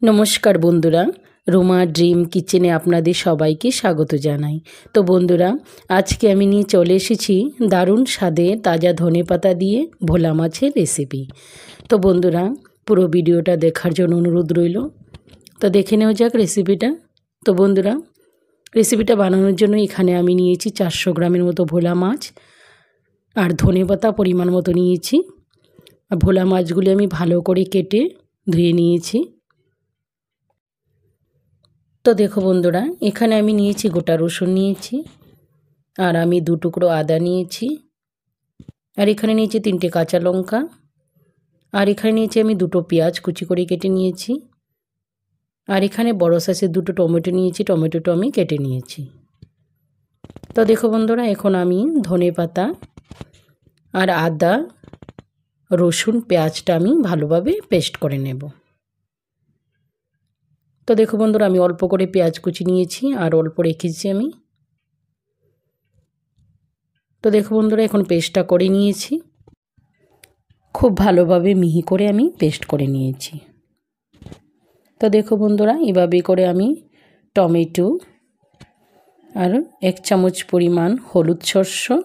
नमस्कार बंधुरा रोमा ड्रीम किचेने आपनादेर सबाइके स्वागत जानाई। तो बंधुरा आज के आमी निये चले एसेछि दारुण स्वादेर ताजा धनेपाता दिए भोला माछेर रेसिपि। तो बंधुरा पुरो भिडियोटा देखार जोन्नो अनुरोध रइल। तो देखे नेওয়া যাক रेसिपिटा। तो बंधुरा रेसिपिटा बानानोर जोन्नो एखाने आमी नियेछि 400 ग्रामेर मतो भोला माछ और धनेपाता परिमाण मतो नियेछि। और भोला माछगुलो आमी भालो करे केटे धुए नियेछि। तो देखो बंधुरा एखाने आमी नियेछि गोटा रसुन नियेछि और आमी 2 टुकरो आदा नियेछि और एखाने नियेछि 3टे काँचा लंका और एखाने नियेछि आमी 2টো पेঁয়াজ कुचि करे केटे नियेछि और एखाने बड़ो साइजेर 2টো टमेटो नियेछि, टमेटोटा आमी केटे नियेछि। तो देखो बंधुरा एखन आमी धनेपाता और आदा रसुन पेঁয়াজটা आमी भालोभाবে पेस्ट करे नेब। तो देखो बंधुरा आमी अल्प करे पेঁয়াজ कुचि नियेछि और अल्प रेखेछि आमी। तो देखो बंधुरा एखन पेस्टटा करे नियेछि, खूब भालोभाবে मिहि करे आमी पेस्ट करे नियेछि। तो देखो बंधुरा एभाবে करे आमी टमेटो और 1 चामच परिमाण हलुद शस्य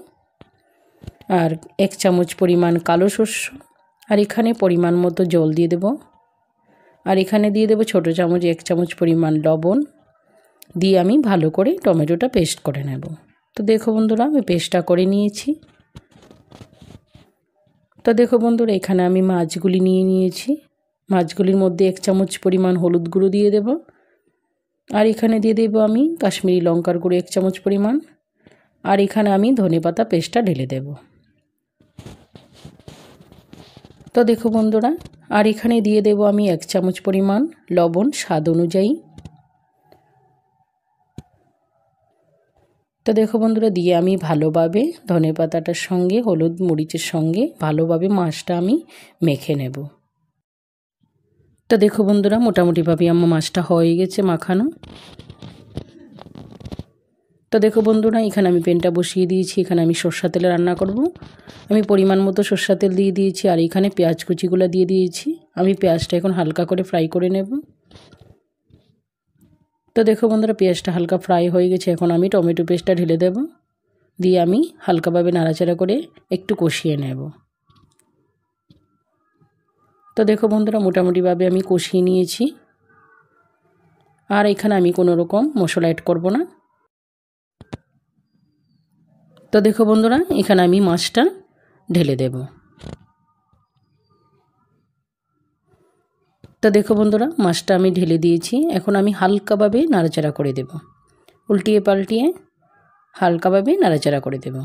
और 1 चामच परिमाण कालो शस्य और एखाने परिमाण मतो जल दिए देब और एखाने दिए देव छोटो चामच 1 चामच परिमाण लवण दिए आमी भालो करे टमेटोटा पेस्ट करे नेब। तो देखो बंधुरा आमी पेस्टटा करे नियेछि। तो देखो बंधुरा एखाने आमी माछगुली निये नियेछि। माछगुलिर मध्य 1 चामच परिमाण हलुद गुঁড়ো दिए देब और एखाने दिए देब आमी काश्मीरी लंकार गुঁড়ো 1 चामच परिमाण और एखाने आमी धनेपाता पेस्टटा ढेले देब। तो देखो बंधुरा और एखाने दिए देव आमी 1 चामच परिमाण लवण स्वाद अनुयायी। तो देखो बंधुरा दिए आमी भालोभाবে धनेपाताटार संगे हलुद मरिचेर संगे भालोभाবে माछटा आमी मेखे नेब। तो देखो बंधुरा मोटामुटी भावे आमार माछटा हये गेछे माखानो। तो देखो बंधुरा एखाने आमी पेनटा बसिए दिएछि, एखाने आमी सर्षेर तेले रान्ना करब। आमी परिमाण मतो सर्षेर तेल दिए दिएछि और एखाने पेঁয়াজ कुचिगुलो दिए दिएछि। आमी पेঁয়াজটা এখন হালকা করে ফ্রাই করে নেব। তো দেখো বন্ধুরা পেঁয়াজটা হালকা ফ্রাই হয়ে গেছে, এখন আমি টমেটো পেস্টটা ঢেলে দেব, দিয়ে আমি হালকাভাবে নাড়াচাড়া করে একটু কষিয়ে নেব। তো দেখো বন্ধুরা মোটামুটিভাবে আমি কষিয়ে নিয়েছি আর এখানে আমি কোনো রকম মশলা অ্যাড করব না। তো দেখো বন্ধুরা এখানে আমি মাছটা ঢেলে দেব। তো দেখো বন্ধুরা মাছটা আমি ঢেলে দিয়েছি, এখন আমি হালকাভাবে নাড়াচাড়া করে দেব, উল্টিয়ে পাল্টিয়ে হালকাভাবে নাড়াচাড়া করে দেব।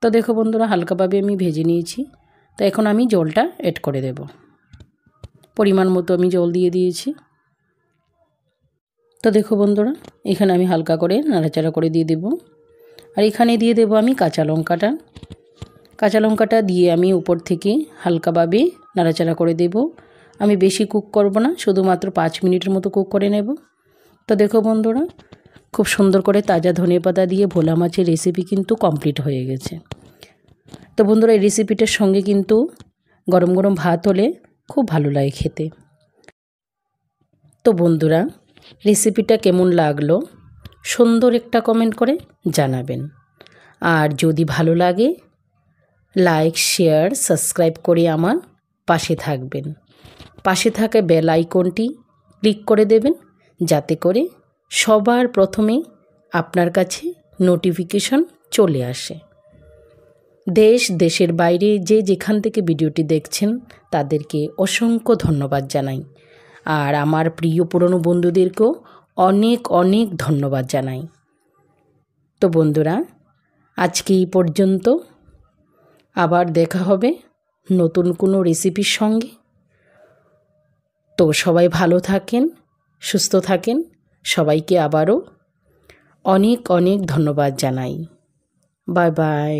তো দেখো বন্ধুরা হালকাভাবে আমি ভেজে নিয়েছি। তো এখন আমি জলটা অ্যাড করে দেব, পরিমাণ মতো আমি জল দিয়ে দিয়েছি। তো দেখো বন্ধুরা এখানে আমি হালকা করে নাড়াচাড়া করে দিয়ে দেব আর এখানে দিয়ে দেব আমি কাঁচা লঙ্কাটা দিয়ে আমি উপর থেকে হালকাভাবে নাড়াচাড়া করে দেব। আমি বেশি কুক করব না, শুধুমাত্র 5 মিনিটের মতো কুক করে নেব। তো দেখো বন্ধুরা খুব সুন্দর করে তাজা ধনেপাতা দিয়ে ভোলা মাছের রেসিপি কিন্তু কমপ্লিট হয়ে গেছে। তো বন্ধুরা এই রেসিপিটার সঙ্গে কিন্তু গরম গরম ভাত হলে খুব ভালো লাগে খেতে। তো বন্ধুরা রেসিপিটা কেমন লাগলো সুন্দর একটা কমেন্ট করে জানাবেন আর যদি ভালো লাগে লাইক শেয়ার সাবস্ক্রাইব করে আমার পাশে থাকবেন। পাশে থাকা বেল আইকনটি ক্লিক করে দেবেন যাতে করে সবার প্রথমে আপনার কাছে নোটিফিকেশন চলে আসে। দেশ দেশের বাইরে যে যেখান থেকে ভিডিওটি দেখছেন তাদেরকে অসংখ্য ধন্যবাদ জানাই আর আমার প্রিয় পুরনো বন্ধুদেরকেও অনেক অনেক ধন্যবাদ জানাই। তো বন্ধুরা আজকে এই পর্যন্ত, আবার দেখা হবে নতুন কোনো রেসিপির সঙ্গে। তো সবাই ভালো থাকেন, সুস্থ থাকেন, সবাইকে আবারও অনেক অনেক ধন্যবাদ জানাই। Bye bye.